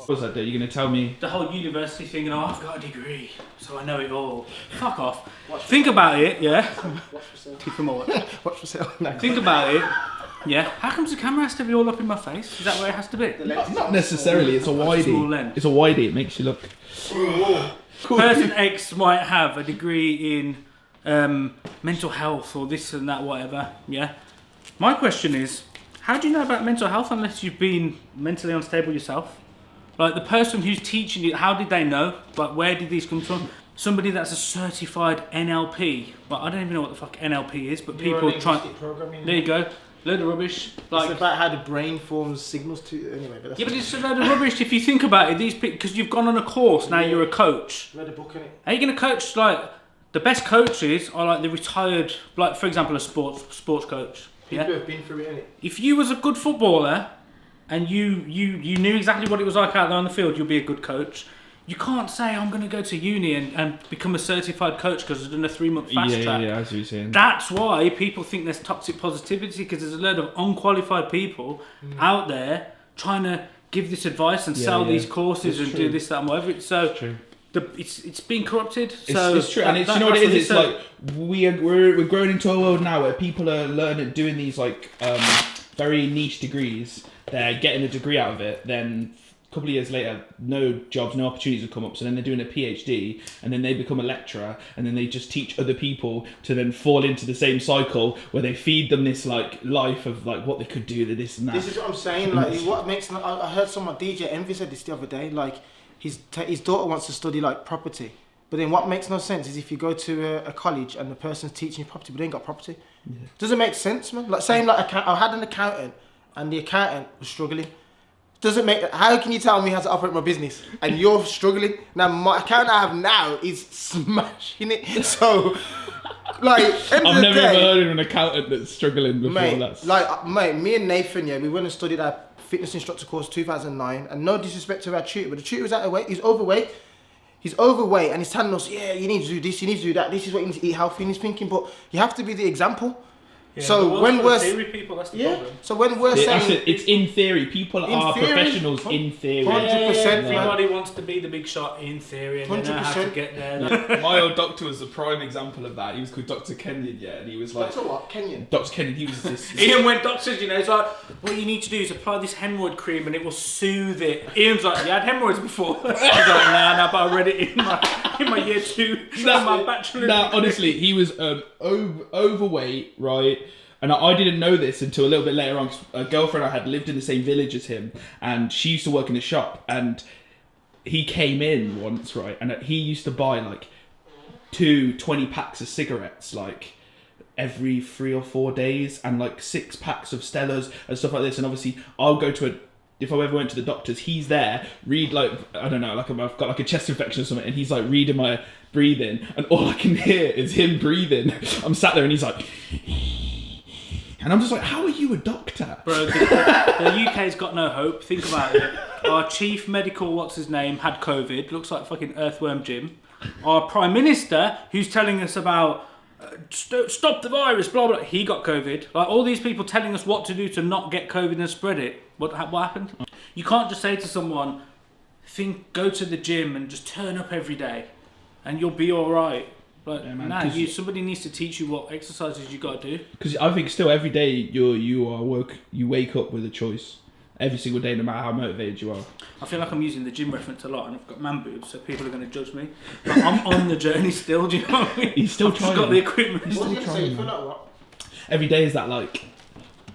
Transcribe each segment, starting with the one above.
What was that? You're going to tell me? The whole university thing, and I've got a degree, so I know it all. Fuck off. Think about it, yeah? Watch for sale. Keep them all. Watch for sale. No. Think about it, yeah? How comes the camera has to be all up in my face? Is that where it has to be? Not necessarily, it's a widey. It's a widey, it makes you look... Person X might have a degree in mental health or this and that, whatever, yeah? My question is, how do you know about mental health unless you've been mentally unstable yourself? Like, the person who's teaching you, how did they know? Like, where did these come from? Somebody that's a certified NLP, but I don't even know what the fuck NLP is, but people try... There you go. Load of rubbish. Like, it's about how the brain forms signals to... Anyway, but that's... Yeah, but it's a load of rubbish if you think about it. These people, because you've gone on a course, now you're a coach. Read a book, innit? Are you going to coach, like... The best coaches are like the retired, like, for example, a sports coach. People who have been through it, innit? If you was a good footballer and you knew exactly what it was like out there on the field, you'll be a good coach. You can't say, I'm going to go to uni and become a certified coach because I've done a 3-month fast track. Yeah, I see what you're saying. That's why people think there's toxic positivity, because there's a load of unqualified people out there trying to give this advice and sell these courses and do this, that and whatever. So it's been corrupted. So it's true, and you know what it is. It's like we're growing into a world now where people are doing these like very niche degrees. They're getting a degree out of it. Then a couple of years later, no jobs, no opportunities will come up. So then they're doing a PhD, and then they become a lecturer, and then they just teach other people to then fall into the same cycle where they feed them this like life of like what they could do, this and that. This is what I'm saying. Like, what makes I heard someone, DJ Envy said this the other day. Like, his daughter wants to study like property, but then what makes no sense is if you go to a college and the person's teaching you property, but they ain't got property. Doesn't make sense, man. Like saying like I had an accountant, and the accountant was struggling. Doesn't make. How can you tell me how to operate my business and you're struggling? Now my account I have now is smashing it. So, like, I've never ever heard of an accountant that's struggling before. Mate, me and Nathan, we went and studied our fitness instructor course 2009, and no disrespect to our tutor, but the tutor was out of weight. He's overweight, and he's telling us, yeah, you need to do this, you need to do that. This is what you need to eat healthy. And he's thinking, but you have to be the example. Yeah, so when we're theory people, that's the problem. So when we're saying it's in theory, people are professionals in theory. 100%. Everybody wants to be the big shot in theory, and they know how to get there. My old doctor was a prime example of that. He was called Dr. Kenyon, and he was like... Dr. what? Kenyon? Dr. Kenyon, he was this... Ian went doctors, you know, it's like, what you need to do is apply this hemorrhoid cream and it will soothe it. Ian's like, you had hemorrhoids before? I was like, nah, but I read it in my year 2, my bachelor's. Honestly, he was overweight, right? And I didn't know this until a little bit later on. A girlfriend I had lived in the same village as him, and she used to work in a shop. And he came in once, right? And he used to buy like 20 packs of cigarettes, like every 3 or 4 days, and like 6 packs of Stellas and stuff like this. And obviously, I'll go to if I ever went to the doctors, he's there, read like, I don't know, like I've got like a chest infection or something, and he's like reading my breathing, and all I can hear is him breathing. I'm sat there and he's like... And I'm just like, how are you a doctor? Bro, the UK's got no hope. Think about it. Our chief medical, what's his name, had COVID. Looks like fucking Earthworm Jim. Our Prime Minister, who's telling us about stop the virus, blah, blah, he got COVID. Like, all these people telling us what to do to not get COVID and spread it. What happened? You can't just say to someone, go to the gym and just turn up every day and you'll be all right. Like, yeah, somebody needs to teach you what exercises you got to do. Because I think still every day you wake up with a choice. Every single day, no matter how motivated you are. I feel like I'm using the gym reference a lot, and I've got man boobs, so people are going to judge me. But I'm on the journey still. Do you know what I mean? He's still I've trying. Just got the equipment. What are you going to say? You feel like what? Every day is that like,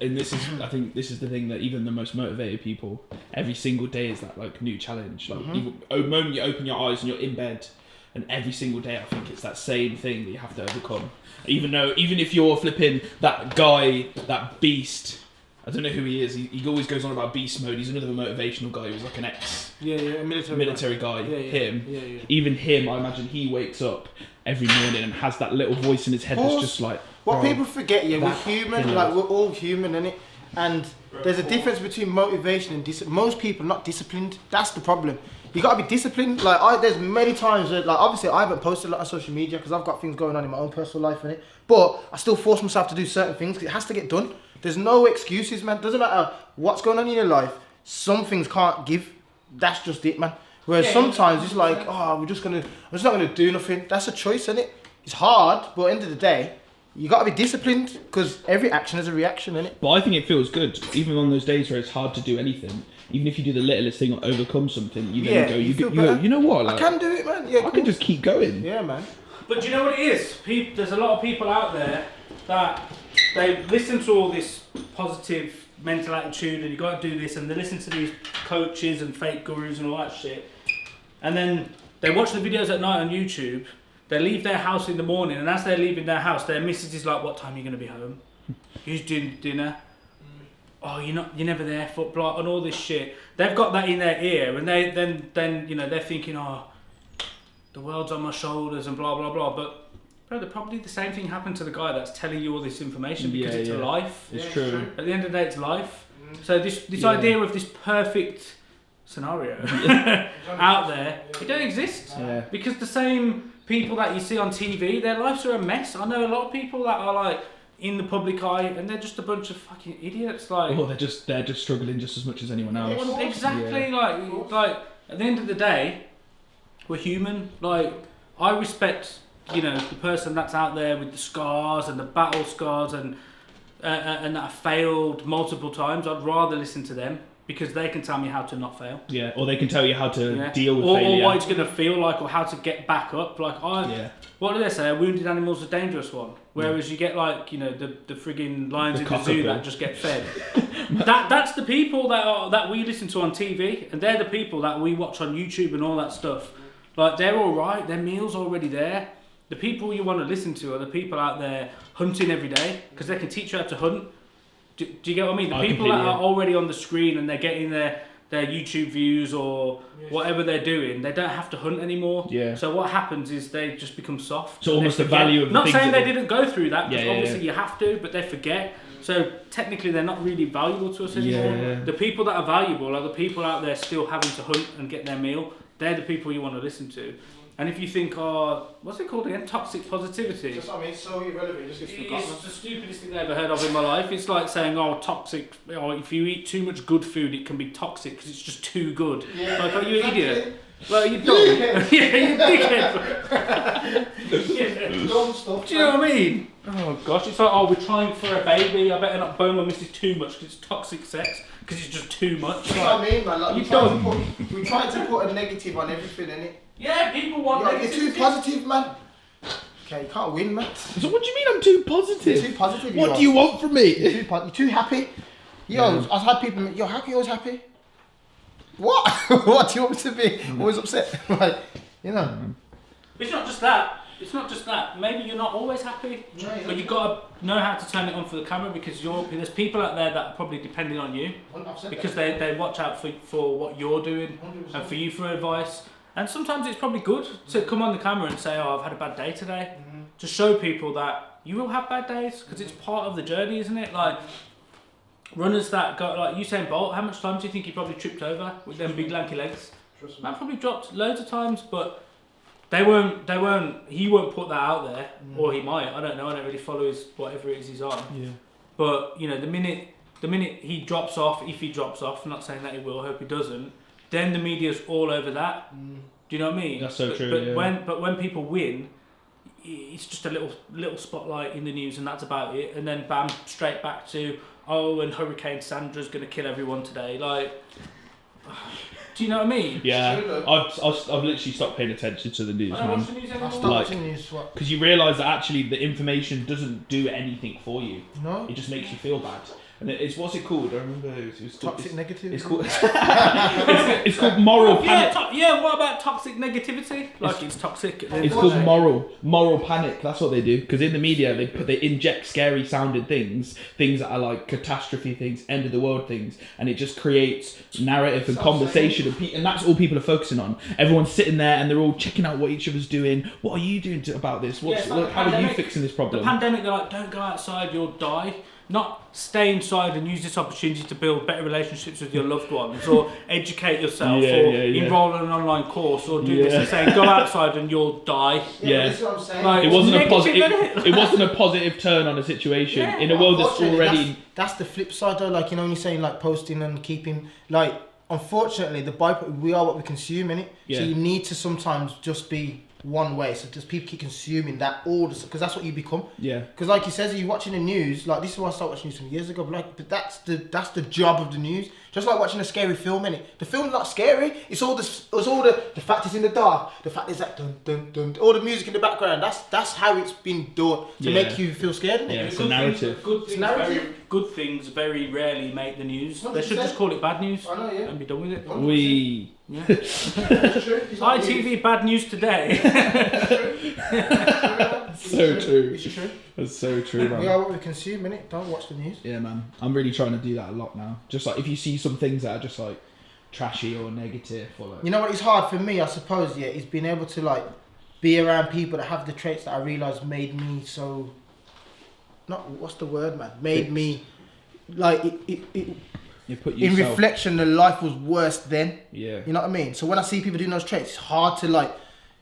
and this is, I think this is the thing that even the most motivated people, every single day is that like new challenge. Like even the moment you open your eyes and you're in bed. And every single day, I think it's that same thing that you have to overcome. Even if you're flipping that guy, that beast, I don't know who he is. He always goes on about beast mode. He's another motivational guy who's like an military guy. Yeah. Even him, I imagine he wakes up every morning and has that little voice in his head that's just like... What people forget, we're human. Like, we're all human, innit? And there's a difference between motivation and discipline. Most people are not disciplined. That's the problem. You gotta be disciplined. Like, there's many times that, like, obviously I haven't posted a lot on social media because I've got things going on in my own personal life, innit? But I still force myself to do certain things because it has to get done. There's no excuses, man. Doesn't matter what's going on in your life. some things can't give. That's just it, man. Whereas sometimes it's like, oh, I'm just not gonna do nothing. That's a choice, isn't it? It's hard, but at the end of the day, you gotta be disciplined because every action has a reaction, innit? But I think it feels good, even on those days where it's hard to do anything. Even if you do the littlest thing or overcome something, you then go, you go, you know what? Like, I can do it, man. Yeah, I can just keep going. Yeah, man. But do you know what it is? There's a lot of people out there that they listen to all this positive mental attitude and you got to do this, and they listen to these coaches and fake gurus and all that shit, and then they watch the videos at night on YouTube. They leave their house in the morning, and as they're leaving their house, their missus is like, "What time are you going to be home? Who's doing dinner? Oh, you're never there for blah," and all this shit. They've got that in their ear, and they then they're thinking, "Oh, the world's on my shoulders," and blah blah blah. But probably the same thing happened to the guy that's telling you all this information because it's a life. It's true. At the end of the day, it's life. So this idea of this perfect scenario out there, it don't exist. Yeah. Because the same people that you see on TV, their lives are a mess. I know a lot of people that are like in the public eye, and they're just a bunch of fucking idiots. Like, they're just struggling just as much as anyone else. well, exactly. Like at the end of the day, we're human. Like, I respect, the person that's out there with the scars and the battle scars and that have failed multiple times. I'd rather listen to them because they can tell me how to not fail. Yeah, or they can tell you how to deal with Or failure. what it's going to feel like, or how to get back up. Like, what do they say? A wounded animal's a dangerous one. Whereas you get like, the frigging lions in the zoo that just get fed. That's the people that we listen to on TV, and they're the people that we watch on YouTube and all that stuff. Like, they're all right. Their meal's already there. The people you want to listen to are the people out there hunting every day because they can teach you how to hunt. Do you get what I mean? The people that are already on the screen and they're getting their YouTube views or whatever they're doing, they don't have to hunt anymore. Yeah. So what happens is they just become soft. So almost the value of the not things saying they didn't go through that, because obviously yeah. you have to, but they forget. So technically they're not really valuable to us anymore. Yeah. The people that are valuable are the people out there still having to hunt and get their meal. They're the people you want to listen to. And if you think, what's it called again? Toxic positivity. Just, it's so irrelevant, it just gets forgotten. It's the stupidest thing I've ever heard of in my life. It's like saying, toxic, if you eat too much good food, it can be toxic because it's just too good. Yeah, like, are you an idiot? Like, you're dumb. Yeah, you're dickhead. Dumb stuff. Do you know what I mean? Oh gosh, it's like, we're trying for a baby, I better not bone my missus too much because it's toxic sex, because it's just too much. That's what I mean, man. Like, we try to put a negative on everything, innit? Yeah, people want You're too positive, man. Okay, you can't win, man. So what do you mean I'm too positive? You're too positive. What do you want from me? You're too happy. I've had people, you're happy, always happy. What? What do you want me to be? Always upset. Like, It's not just that. It's not just that. Maybe you're not always happy, but you've got to know how to turn it on for the camera, because there's people out there that are probably depending on you, because they watch out for what you're doing 100%. And for you for advice. And sometimes it's probably good to come on the camera and say, I've had a bad day today, to show people that you will have bad days, because it's part of the journey, isn't it? Like, runners that got, like Usain Bolt, how much time do you think he probably tripped over with them big lanky legs? Man probably dropped loads of times, but he won't put that out there, or he might, I don't know, I don't really follow whatever it is he's on. Yeah. But, the minute he drops off, if he drops off, I'm not saying that he will, I hope he doesn't, then the media's all over that. Do you know what I mean? That's so true. But when people win, it's just a little spotlight in the news, and that's about it. And then bam, straight back to, and Hurricane Sandra's going to kill everyone today. Like, do you know what I mean? Yeah, I've literally stopped paying attention to the news, man. Watch the news anymore. Because you realise that actually the information doesn't do anything for you. No. It just makes you feel bad. And it's, what's it called? I remember it was called toxic negativity. It's called it's called moral panic. What about toxic negativity? Like, it's toxic. It's called moral panic. That's what they do. Because in the media they inject scary sounding things that are like catastrophe things, end of the world things, and it just creates narrative and conversation, and that's all people are focusing on. Everyone's sitting there and they're all checking out what each other's doing. What are you doing about this? How are you fixing this problem? The pandemic, they're like, don't go outside, you'll die. not stay inside and use this opportunity to build better relationships with your loved ones, or educate yourself, enroll in an online course, or do this and saying go outside and you'll die. That's what I'm saying. Like, It wasn't a negative, positive. innit? It wasn't a positive turn on a situation in a world that's already. That's the flip side though. Like, you know, when you're saying like posting and keeping like. Unfortunately, we are what we consume, innit? Yeah. So you need to sometimes just be one way. So just people keep consuming that all the, because that's what you become. Yeah. Because like he says, you're watching the news. Like, this is why I started watching news some years ago. But that's the job of the news. Just like watching a scary film, innit? The film's not scary. It's all the fact it's in the dark. The fact is that dun dun dun. All the music in the background. That's how it's been done to make you feel scared, innit? Yeah, it's a narrative. Good things very rarely make the news. 100%. They should just call it bad news. I know, yeah. And be done with it. Yeah. It's true. It's not ITV bad news today. So true. It's true. That's so true, man. We are what we consume, innit? Don't watch the news. Yeah, man. I'm really trying to do that a lot now. Just like if you see some things that are just like trashy or negative or like. You know what? It's hard for me, I suppose. Yeah, is being able to like be around people that have the traits that I realised made me so. Not what's the word, man? Made me like it You put in yourself. reflection, the life was worse then. Yeah. You know what I mean? So when I see people doing those traits, it's hard to like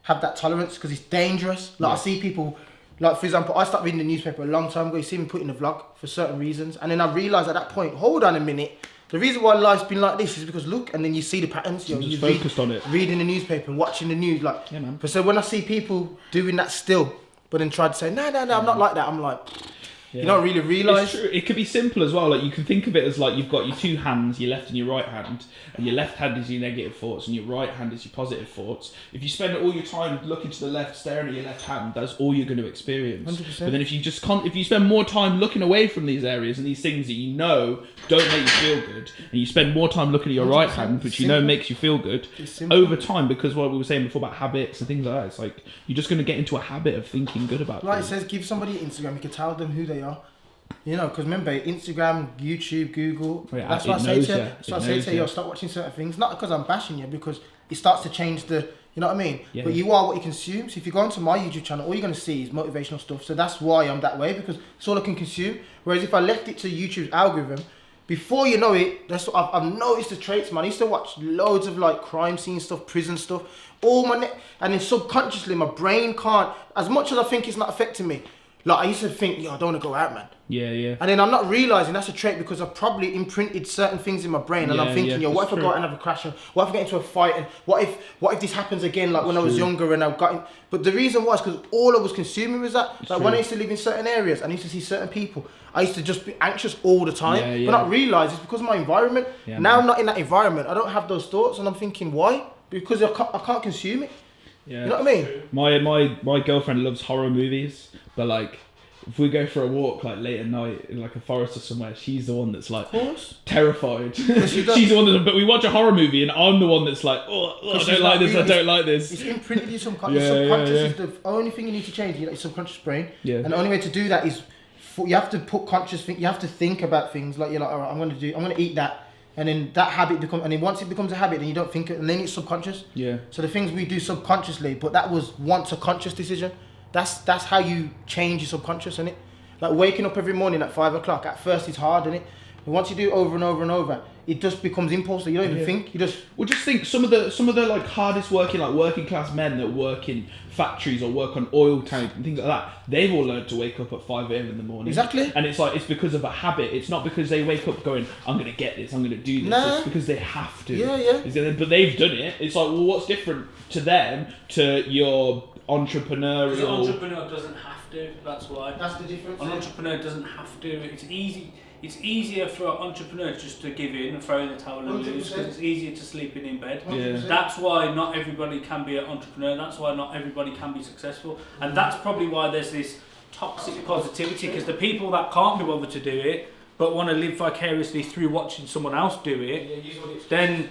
have that tolerance because it's dangerous. Like I see people, like for example, I started reading the newspaper a long time ago. You see me putting a vlog for certain reasons, and then I realised at that point, hold on a minute. The reason why life's been like this is because look, and then you see the patterns. I'm just focused on it. Reading the newspaper and watching the news, like. Yeah, man. But so when I see people doing that still, but then try to say no, I'm not like that. I'm like. Yeah. You don't really realise. It's true. It could be simple as well. Like you can think of it as like you've got your two hands, your left and your right hand, and your left hand is your negative thoughts, and your right hand is your positive thoughts. If you spend all your time looking to the left, staring at your left hand, that's all you're going to experience. 100%. But then if you just if you spend more time looking away from these areas and these things that you know don't make you feel good, and you spend more time looking at your right hand, which you know makes you feel good, over time, because what we were saying before about habits and things like that, it's like you're just going to get into a habit of thinking good about Like it things. says, give somebody Instagram, you can tell them who they are. You know, because remember, Instagram, YouTube, Google, Yeah, that's what I it say knows to you. you. That's what I It say knows to you, you. start watching certain things. Not because I'm bashing you, because it starts to change the, you know what I mean? Yeah. But you are what you consume. So if you go onto my YouTube channel, all you're going to see is motivational stuff. So that's why I'm that way, because it's all I can consume. Whereas if I left it to YouTube's algorithm, before you know it, that's what I've noticed the traits, man. I used to watch loads of like crime scene stuff, prison stuff, and then subconsciously my brain can't, as much as I think it's not affecting me, like I used to think, yo, I don't want to go out, man. Yeah. And then I'm not realising that's a trait because I've probably imprinted certain things in my brain, and I'm thinking, yo, what if I go out and have a crash? And what if I get into a fight? And what if this happens again, like when I was younger and I got in? But the reason was because all I was consuming was that. Like when I used to live in certain areas, and I used to see certain people, I used to just be anxious all the time, but not realise it's because of my environment. Yeah, now man. I'm not in that environment. I don't have those thoughts, and I'm thinking, why? Because I can't consume it. Yeah. You know what I mean? My girlfriend loves horror movies, but like if we go for a walk like late at night in like a forest or somewhere, she's the one that's like terrified. She's the one but we watch a horror movie and I'm the one that's like, I don't like this, I don't like this. It's imprinted you subconscious. Yeah, Subconscious yeah, yeah. is the only thing you need to change. Your subconscious brain. Yeah. And the only way to do that is you have to put you have to think about things like you're like, all right, I'm gonna eat that, and then that habit becomes, and then once it becomes a habit, then you don't think it, and then it's subconscious. Yeah. So the things we do subconsciously, but that was once a conscious decision. That's how you change your subconscious, isn't it? Like waking up every morning at 5 o'clock. At first, it's hard, isn't it? But once you do it over and over and over, it just becomes impulsive. You don't even think. You just. Well, just think some of the like hardest working, like working class men that work in factories or work on oil tanks and things like that. They've all learned to wake up at 5 a.m. in the morning. Exactly. And it's like it's because of a habit. It's not because they wake up going, I'm gonna get this, I'm gonna do this. Nah. It's because they have to. Yeah. But they've done it. It's like, well, what's different to them to your entrepreneurial? Because an entrepreneur doesn't have to. That's why. That's the difference. An entrepreneur doesn't have to. It's easy. It's easier for an entrepreneur just to give in and throw in the towel and lose, because it's easier to sleep in bed. Yeah. That's why not everybody can be an entrepreneur. That's why not everybody can be successful. And that's probably why there's this toxic positivity, because the people that can't be bothered to do it but want to live vicariously through watching someone else do it, then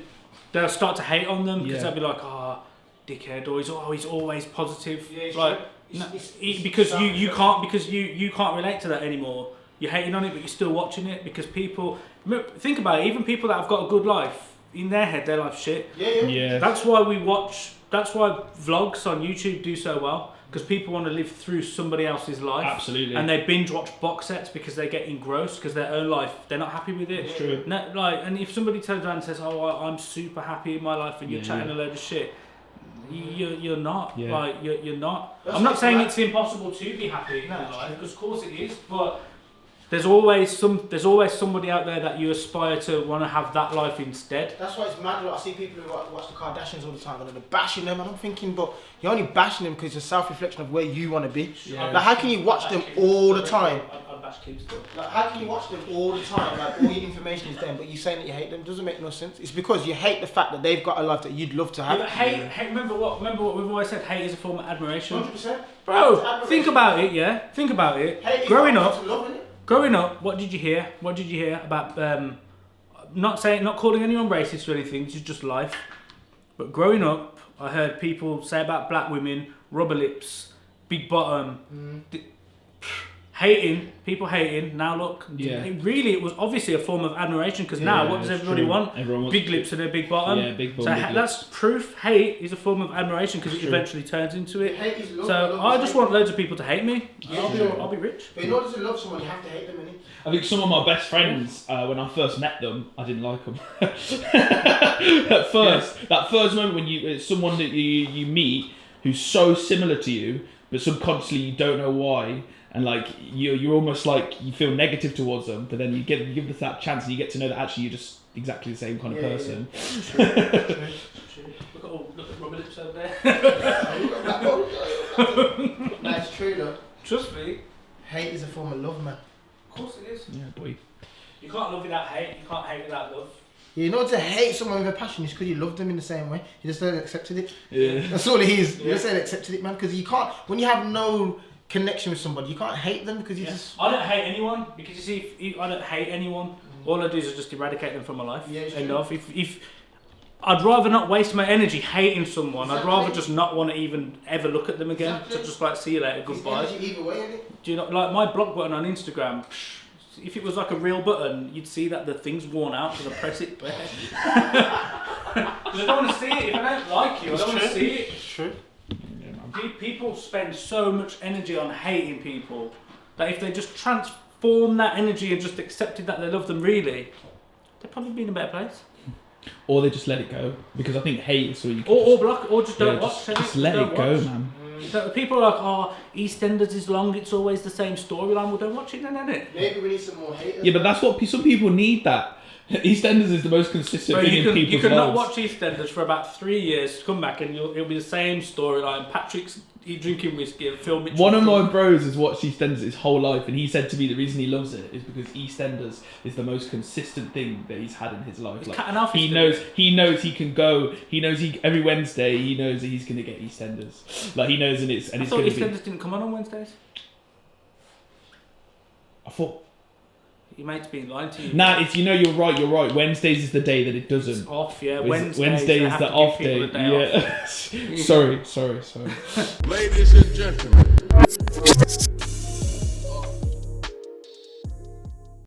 they'll start to hate on them, because they'll be like, dickhead, or he's always positive. Like, because you can't relate to that anymore. You're hating on it, but you're still watching it, because people think about it. Even people that have got a good life, in their head, their life's shit. Yeah. That's why we watch. That's why vlogs on YouTube do so well, because people want to live through somebody else's life. Absolutely. And they binge watch box sets because they get engrossed because their own life, they're not happy with it. It's true. No, like, and if somebody turns around and says, "Oh, I'm super happy in my life," and you're chatting a load of shit, you're not. Yeah. Like you're not. That's I'm not like saying that. it's impossible to be happy in No, life, because of course it is, but. There's always somebody out there that you aspire to want to have that life instead. That's why it's mad. I see people who watch the Kardashians all the time and they're bashing them, and I'm thinking, but you're only bashing them because it's a self-reflection of where you want to be. Yeah. Like, how can you watch them all the time? I'd bash kids too. Like, how can you watch them all the time? Like, all your information is them, but you saying that you hate them doesn't make no sense. It's because you hate the fact that they've got a life that you'd love to have. Yeah, but hate. Remember what we've always said. Hate is a form of admiration. 100%. Bro, think about it. Yeah, think about it. Hate is Growing not up, love, innit? Growing up, what did you hear? What did you hear about? Not calling anyone racist or anything. This is just life. But growing up, I heard people say about black women, rubber lips, big bottom, hating. People hating. Now look, it was obviously a form of admiration, because now what does everybody want? Everyone wants big lips and a big bottom. Yeah, big bum, So big lips. that's proof. Hate is a form of admiration because it eventually turns into it. Hate is love, So love I is just hate. want loads of people to hate me. Yeah. I'll be rich. But in order to love someone, you have to hate them, innit? I think some of my best friends, when I first met them, I didn't like them. At first, that first moment when it's someone that you meet who's so similar to you, but subconsciously you don't know why, and like you're almost like you feel negative towards them, but then you give them that chance and you get to know that actually you're just exactly the same kind of person. Look at rubber lips over there. That's true, though. Trust me. Hate is a form of love, man. Of course it is. Yeah, boy. You can't love without hate. You can't hate without love. You know, to hate someone with a passion is because you love them in the same way. You just haven't accepted it. Yeah. That's all it is. You just haven't accepted it, man. Because you can't, when you have no connection with somebody, you can't hate them because you just. I don't hate anyone, because you see, I don't hate anyone. All I do is just eradicate them from my life. Yeah, it's End true. of. If I'd rather not waste my energy hating someone. Exactly. I'd rather just not want to even ever look at them again. Exactly. So just like, see you later, It's goodbye. energy either way, innit? Do you know, like my block button on Instagram? If it was like a real button, you'd see that the thing's worn out because I press it bare. Because I don't want to see it. If I don't like you, I don't want to see it. It's true. People spend so much energy on hating people that if they just transform that energy and just accepted that they love them really, they'd probably be in a better place. Or they just let it go, because I think hate is so you can Or block, or just don't yeah, watch. just let don't it go, watch. man. So people are like, "Oh, EastEnders is long. It's always the same storyline." Well, don't watch it then, innit? Maybe we need some more haters. Yeah, but that's what some people need. That EastEnders is the most consistent Bro, thing in you people's can not lives. watch EastEnders for about 3 years, come back and it'll be the same storyline. Patrick's drinking whiskey and Phil Mitchell. One of my bros has watched EastEnders his whole life, and he said to me the reason he loves it is because EastEnders is the most consistent thing that he's had in his life. Cat and Alfie he still. knows he can go. He knows every Wednesday. He knows that he's gonna get EastEnders. Like he knows, and it's I it's thought gonna be. EastEnders didn't come on Wednesdays. I thought. Your mate's been lying to you. Nah, it's you're right. Wednesdays is the day that it It's doesn't. off, yeah. Wednesday they is have the to give off people day. a day off. Yeah. Sorry. Ladies and gentlemen.